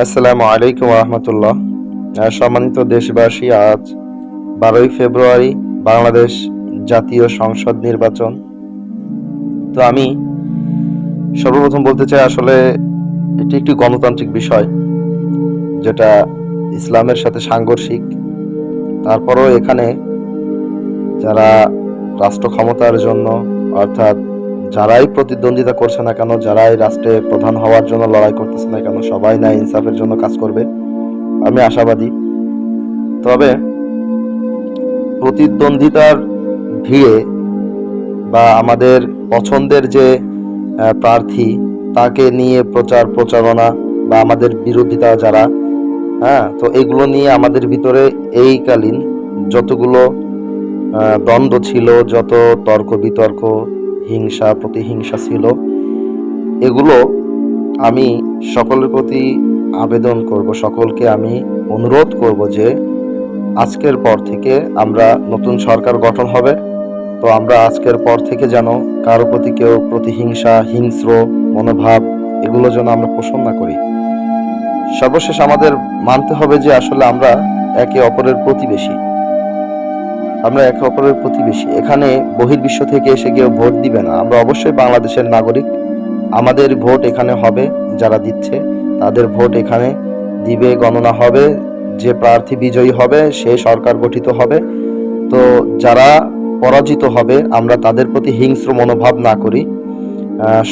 আসসালামু আলাইকুম রহমতুল্লাহ। সম্মানিত দেশবাসী, আজ 12ই ফেব্রুয়ারি বাংলাদেশ জাতীয় সংসদ নির্বাচন। তো আমি সর্বপ্রথম বলতে চাই, আসলে এটি একটি গণতান্ত্রিক বিষয় যেটা ইসলামের সাথে সাংঘর্ষিক। তারপরও এখানে যারা রাষ্ট্র ক্ষমতার জন্য, অর্থাৎ যারাই প্রতিদ্বন্দ্বিতা করছে না কেন, যারাই রাষ্ট্রে প্রধান হওয়ার জন্য লড়াই করতেছে না কেন, সবাই ন্যায় ইনসাফের জন্য কাজ করবে, আমি আশাবাদী। তবে প্রতিদ্বন্দ্বিতার ভিড়ে বা আমাদের পছন্দের যে প্রার্থী, তাকে নিয়ে প্রচারণা বা আমাদের বিরোধিতা যারা, তো এগুলো নিয়ে আমাদের ভিতরে এইকালীন যতগুলো দ্বন্দ্ব ছিল, যত তর্ক বিতর্ক, হিংসা প্রতিহিংসা ছিল, এগুলো আমি সকলের প্রতি আবেদন করব, সকলকে আমি অনুরোধ করব যে আজকের পর থেকে আমরা নতুন সরকার গঠন হবে, তো আমরা আজকের পর থেকে যেন কারো প্রতি কেউ প্রতিহিংসা, হিংস্র মনোভাব এগুলো যেন আমরা পোষণ না করি। সর্বশেষ আমাদের মানতে হবে যে আসলে আমরা একে অপরের প্রতিবেশী। এখানে বহির্বিশ্ব থেকে এসে কেউ ভোট দিবে না, আমরা অবশ্যই বাংলাদেশের নাগরিক। আমাদের ভোট এখানে হবে, যারা দিচ্ছে তাদের ভোট এখানে দিবে, গণনা হবে, যে প্রার্থী বিজয়ী হবে সে সরকার গঠিত হবে। তো যারা পরাজিত হবে আমরা তাদের প্রতি হিংস্র মনোভাব না করি,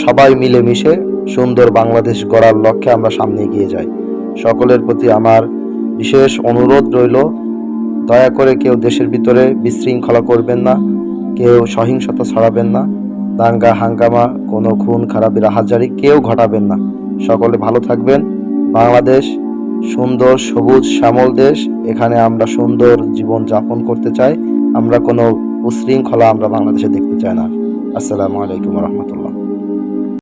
সবাই মিলেমিশে সুন্দর বাংলাদেশ গড়ার লক্ষ্যে আমরা সামনে এগিয়ে যাই। সকলের প্রতি আমার বিশেষ অনুরোধ রইল, দয়া করে কেউ দেশের ভিতরে বিশৃঙ্খলা করবেন না, কেউ সহিংসতা ছড়াবেন না, দাঙ্গা হাঙ্গামা, কোনো খুন খারাপি রাহাজারি কেউ ঘটাবেন না। সকলে ভালো থাকবেন। বাংলাদেশ সুন্দর সবুজ শ্যামল দেশ, এখানে আমরা সুন্দর জীবন যাপন করতে চাই। আমরা কোনো উশৃঙ্খলা আমরা বাংলাদেশে দেখতে চাই না। আসসালামু আলাইকুম রহমতুল্লাহ।